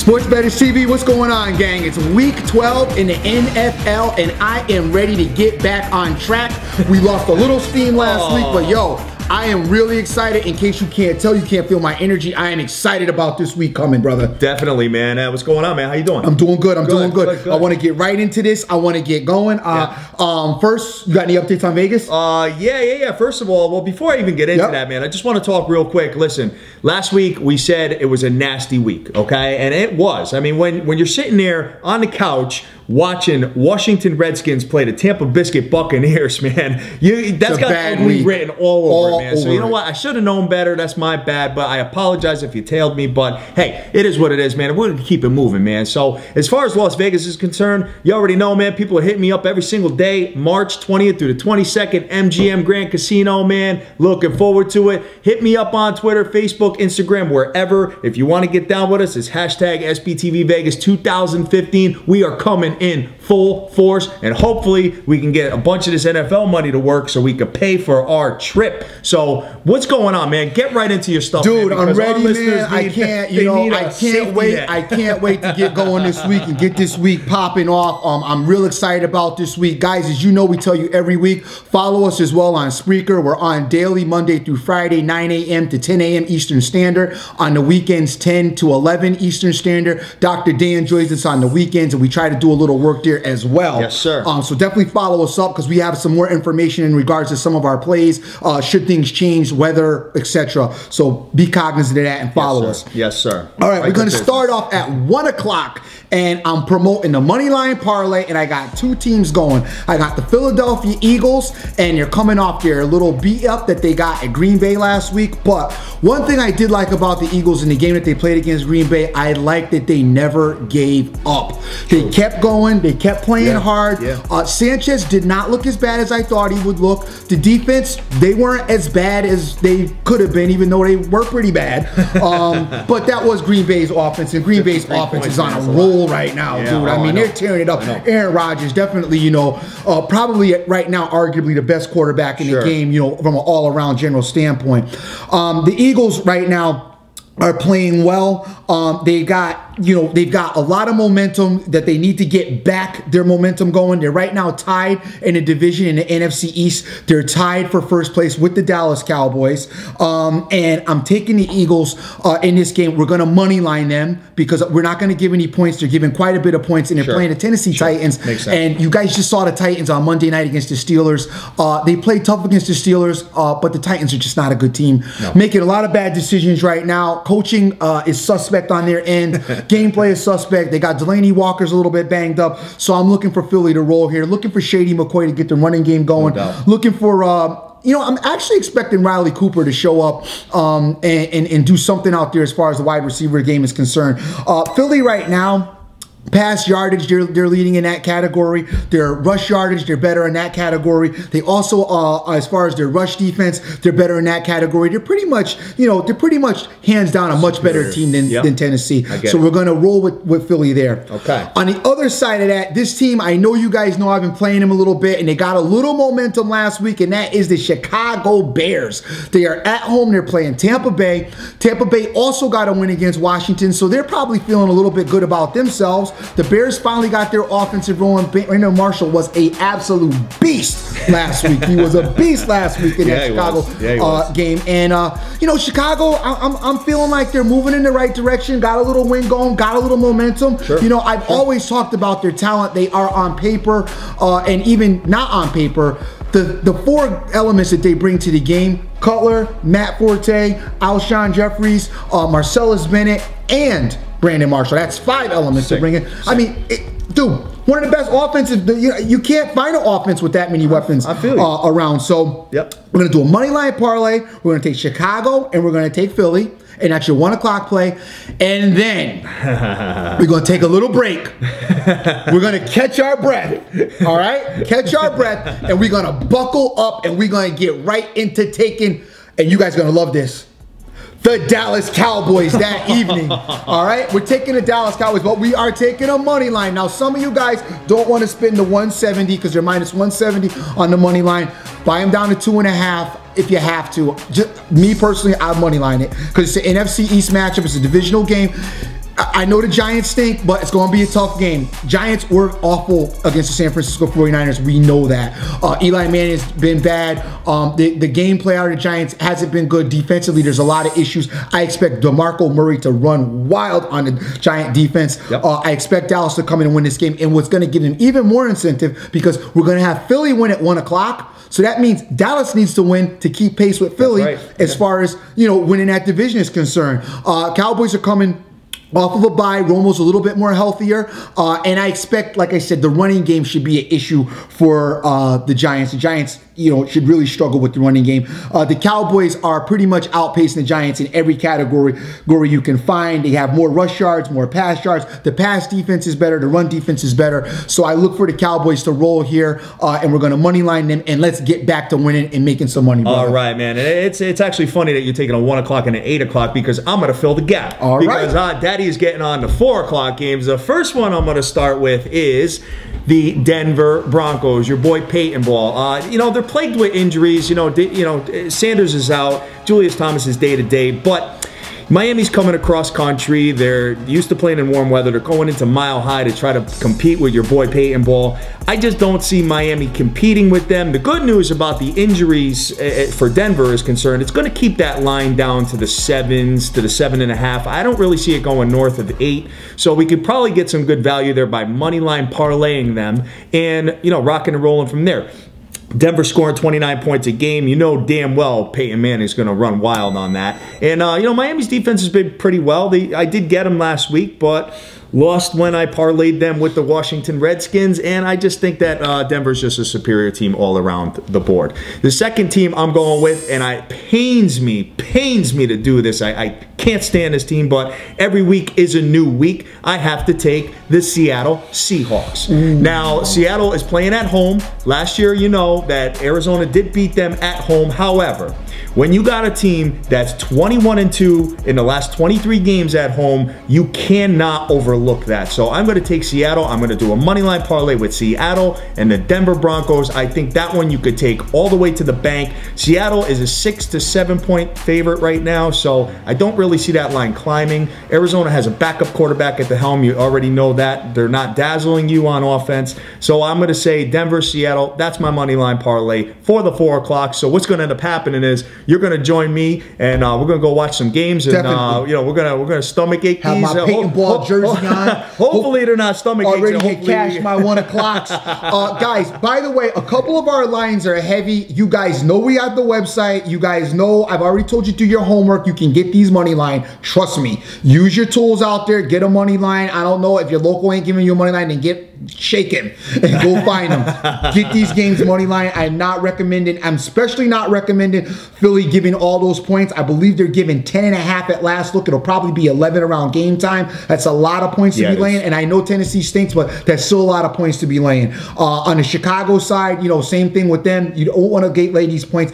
Sports Bettors TV, what's going on, gang? It's week 12 in the NFL, and I am ready to get back on track. We lost a little steam last week, but yo, I am really excited. In case you can't tell, you can't feel my energy. I am excited about this week coming, brother. Definitely, man. What's going on, man? How you doing? I'm doing good. I'm doing good. I want to get right into this. I want to get going. First, you got any updates on Vegas? Yeah. First of all, well, before I even get into that, man, I just want to talk real quick. Listen, last week we said it was a nasty week, okay? And it was. I mean, when you're sitting there on the couch watching Washington Redskins play the Tampa Biscuit Buccaneers, man, that's got ugly written all over it, man. So you know what? I should have known better. That's my bad, but I apologize if you tailed me. But hey, it is what it is, man. We're going to keep it moving, man. So as far as Las Vegas is concerned, you already know, man, people are hitting me up every single day. March 20th through the 22nd, MGM Grand Casino, man. Looking forward to it. Hit me up on Twitter, Facebook, Instagram, wherever. If you want to get down with us, it's hashtag SBTV Vegas 2015. We are coming in full force, and hopefully we can get a bunch of this NFL money to work so we can pay for our trip. So what's going on, man? Get right into your stuff, dude. Man, I'm ready, man. I can't wait. I can't wait to get going this week and get this week popping off. I'm real excited about this week, guys. As you know, we tell you every week. Follow us as well on Spreaker. We're on daily, Monday through Friday, 9 a.m. to 10 a.m. Eastern Standard. On the weekends, 10 to 11 Eastern Standard. Dr. Dan joins us on the weekends, and we try to do a little work there as well. Yes, sir. So definitely follow us up because we have some more information in regards to some of our plays, should things change, weather, etc. So be cognizant of that and follow us. Yes, sir. All right, we're going to start off at 1 o'clock, and I'm promoting the money line parlay, and I got two teams going. I got the Philadelphia Eagles, and they're coming off their little beat up that they got at Green Bay last week. But one thing I did like about the Eagles in the game that they played against Green Bay, I liked that they never gave up. They kept going. They kept playing hard. Sanchez did not look as bad as I thought he would look. The defense, they weren't as bad as they could have been, even though they were pretty bad. But that was Green Bay's offense, and Green Bay's offense is on a roll right now, dude. I mean, they're tearing it up. Aaron Rodgers, definitely, you know, probably right now, arguably the best quarterback in the game, you know, from an all-around general standpoint. The Eagles right now are playing well. They've got a lot of momentum that they need to get back their momentum going. They're right now tied in a division in the NFC East. They're tied for first place with the Dallas Cowboys. And I'm taking the Eagles in this game. We're going to money line them because we're not going to give any points. They're giving quite a bit of points, and they're playing the Tennessee Titans. Makes sense. And you guys just saw the Titans on Monday night against the Steelers. They played tough against the Steelers, but the Titans are just not a good team. Making a lot of bad decisions right now. Coaching is suspect on their end. Gameplay is suspect. They got Delaney Walker's a little bit banged up, so I'm looking for Philly to roll here. Looking for Shady McCoy to get the running game going. Looking for, you know, I'm actually expecting Riley Cooper to show up and do something out there as far as the wide receiver game is concerned. Philly right now, pass yardage, they're leading in that category. Their rush yardage, they're better in that category. They also, as far as their rush defense, they're better in that category. They're pretty much, you know, hands down a much better team than Tennessee. So we're going to roll with Philly there. Okay. On the other side of that, this team, I know you guys know I've been playing them a little bit, and they got a little momentum last week, and that is the Chicago Bears. They are at home. They're playing Tampa Bay. Tampa Bay also got a win against Washington, so they're probably feeling a little bit good about themselves. The Bears finally got their offensive rolling. Brandon Marshall was an absolute beast last week. He was a beast last week in that Chicago game. And, you know, Chicago, I'm feeling like they're moving in the right direction. Got a little win going, got a little momentum. You know, I've always talked about their talent. They are on paper, and even not on paper, the four elements that they bring to the game: Cutler, Matt Forte, Alshon Jeffries, Marcellus Bennett, and Brandon Marshall. That's 5 elements to bring in. I mean, dude, one of the best offensive. You can't find an offense with that many weapons around. So we're going to do a money line parlay. We're going to take Chicago, and we're going to take Philly. And that's your 1 o'clock play. And then we're going to take a little break. We're going to catch our breath. All right? Catch our breath. And we're going to buckle up, and we're going to get right into taking, and you guys are going to love this, the Dallas Cowboys that evening. All right? We're taking the Dallas Cowboys, but we are taking a money line. Now, some of you guys don't want to spend the 170 because they're minus 170 on the money line. Buy them down to 2.5. If you have to. Just, me personally, I'd money line it because it's an NFC East matchup. It's a divisional game. I know the Giants stink, but it's going to be a tough game. Giants were awful against the San Francisco 49ers. We know that. Eli Manning has been bad. The gameplay out of the Giants hasn't been good. Defensively, there's a lot of issues. I expect DeMarco Murray to run wild on the Giant defense. Yep. I expect Dallas to come in and win this game. And what's going to give them even more incentive, because we're going to have Philly win at 1 o'clock. So that means Dallas needs to win to keep pace with Philly as far as, winning that division is concerned. Cowboys are coming off of a bye. Romo's a little bit more healthier. And I expect, like I said, the running game should be an issue for the Giants. The Giants, should really struggle with the running game. The Cowboys are pretty much outpacing the Giants in every category you can find. They have more rush yards, more pass yards. The pass defense is better. The run defense is better. So I look for the Cowboys to roll here, and we're going to money line them, and let's get back to winning and making some money, brother. All right, man. It's actually funny that you're taking a 1 o'clock and an 8 o'clock, because I'm going to fill the gap. All right. Because Daddy is getting on the 4 o'clock games. The first one I'm going to start with is the Denver Broncos. Your boy Peyton Ball. They're plagued with injuries. Sanders is out. Julius Thomas is day-to-day. But Miami's coming across country. They're used to playing in warm weather. They're going into Mile High to try to compete with your boy Peyton Ball. I just don't see Miami competing with them. The good news about the injuries for Denver is concerned, it's going to keep that line down to the 7s, to the 7.5. I don't really see it going north of 8. So we could probably get some good value there by money line parlaying them and, rocking and rolling from there. Denver scoring 29 points a game. You know damn well Peyton Manning is going to run wild on that. And, Miami's defense has been pretty well. I did get them last week, but lost when I parlayed them with the Washington Redskins, and I just think that Denver's just a superior team all around the board. The second team I'm going with, and it pains me to do this. I can't stand this team, but every week is a new week. I have to take the Seattle Seahawks. Now, Seattle is playing at home. Last year, that Arizona did beat them at home. However, when you got a team that's 21-2 in the last 23 games at home, you cannot overlook that. So I'm going to take Seattle. I'm going to do a money line parlay with Seattle and the Denver Broncos. I think that one you could take all the way to the bank. Seattle is a 6 to 7 point favorite right now, so I don't really see that line climbing. Arizona has a backup quarterback at the helm. You already know that. They're not dazzling you on offense. So I'm going to say Denver, Seattle. That's my money line parlay for the 4 o'clock. So what's going to end up happening is you're going to join me, and we're going to go watch some games, and we're going to stomach ache have these. My Peyton Ball jersey on. Hopefully they're not stomach aches. Already hit cash my 1 o'clocks. Guys, by the way, a couple of our lines are heavy. You guys know we have the website. You guys know I've already told you to do your homework. You can get these money line. Trust me. Use your tools out there. Get a money line. I don't know if your local ain't giving you a money line, then get shaken and go find them. Get these games money line. I'm not recommending. I'm especially not recommending Philly giving all those points. I believe they're giving 10.5 at last look. It'll probably be 11 around game time. That's a lot of points to be laying. And I know Tennessee stinks, but that's still a lot of points to be laying. On the Chicago side, same thing with them. You don't want to lay these points.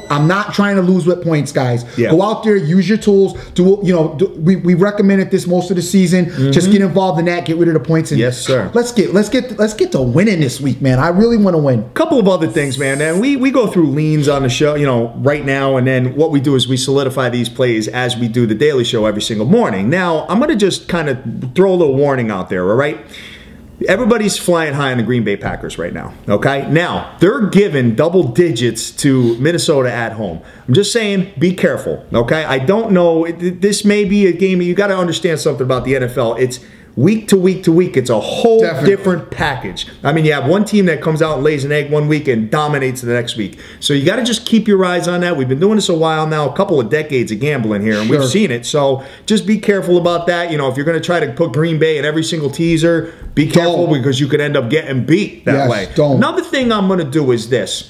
I'm not trying to lose with points, guys. Go out there, use your tools. We recommended this most of the season. Just get involved in that. Get rid of the points. And yes, sir. Let's get to winning this week, man. I really want to win. Couple of other things, man. And we go through leans on the show, right now, and then what we do is we solidify these plays as we do the daily show every single morning. Now, I'm going to just kind of throw a little warning out there, all right? Everybody's flying high on the Green Bay Packers right now, okay? Now, they're giving double digits to Minnesota at home. I'm just saying, be careful, okay? I don't know. This may be a game. You got to understand something about the NFL. It's week to week to week. It's a whole different package. I mean, you have one team that comes out and lays an egg one week and dominates the next week. So you got to just keep your eyes on that. We've been doing this a while now, a couple of decades of gambling here, and we've seen it. So just be careful about that. If you're going to try to put Green Bay in every single teaser, be careful because you could end up getting beat that way. Another thing I'm going to do is this.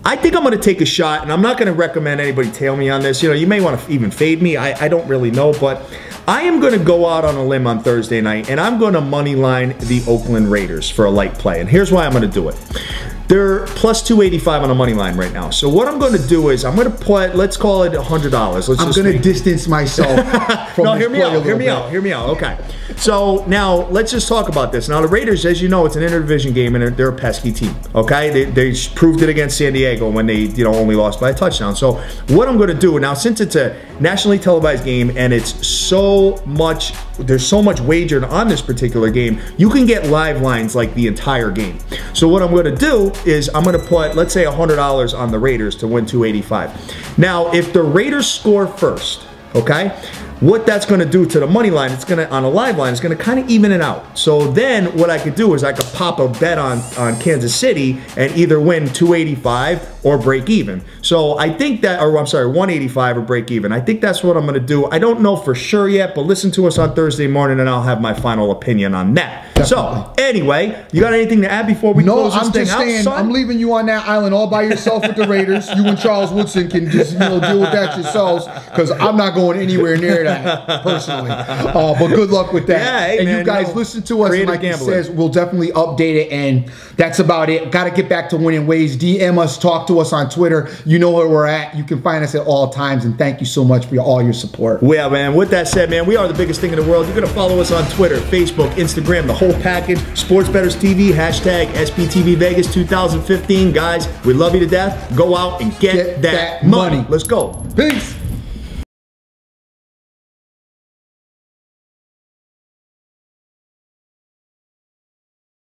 I think I'm going to take a shot, and I'm not going to recommend anybody tail me on this. You may want to even fade me. I don't really know, but I am going to go out on a limb on Thursday night, and I'm going to money line the Oakland Raiders for a light play. And here's why I'm going to do it. They're plus 285 on a money line right now. So what I'm going to do is I'm going to put, let's call it $100. I'm going to distance myself from no, hear me out. Okay. So now let's just talk about this. Now the Raiders, as you know, it's an interdivision game, and they're a pesky team. Okay, they proved it against San Diego when they only lost by a touchdown. So what I'm going to do now, since it's a nationally televised game and it's there's so much wagered on this particular game, you can get live lines like the entire game. So what I'm going to do is I'm going to put, let's say, $100 on the Raiders to win 285. Now, if the Raiders score first, okay, what that's going to do to the money line, it's going to, on a live line, it's going to kind of even it out. So then what I could do is I could pop a bet on Kansas City and either win 285 or break even. So I think that, or I'm sorry, 185 or break even. I think that's what I'm going to do. I don't know for sure yet, but listen to us on Thursday morning and I'll have my final opinion on that. Definitely. So anyway, you got anything to add before we close this thing out? No, I'm just saying, I'm leaving you on that island all by yourself with the Raiders. You and Charles Woodson can just deal with that yourselves, because I'm not going anywhere near that personally. But good luck with that. Yeah, hey, and man, you guys listen to us, and like he says, we'll definitely update it, and that's about it. Got to get back to winning ways. DM us, talk to us on Twitter. You know where we're at. You can find us at all times, and thank you so much for all your support. Well, man, with that said, man, we are the biggest thing in the world. You're going to follow us on Twitter, Facebook, Instagram, the whole package. Sports Bettors TV, hashtag SPTV Vegas 2015. Guys, we love you to death. Go out and get that money. Let's go. Peace.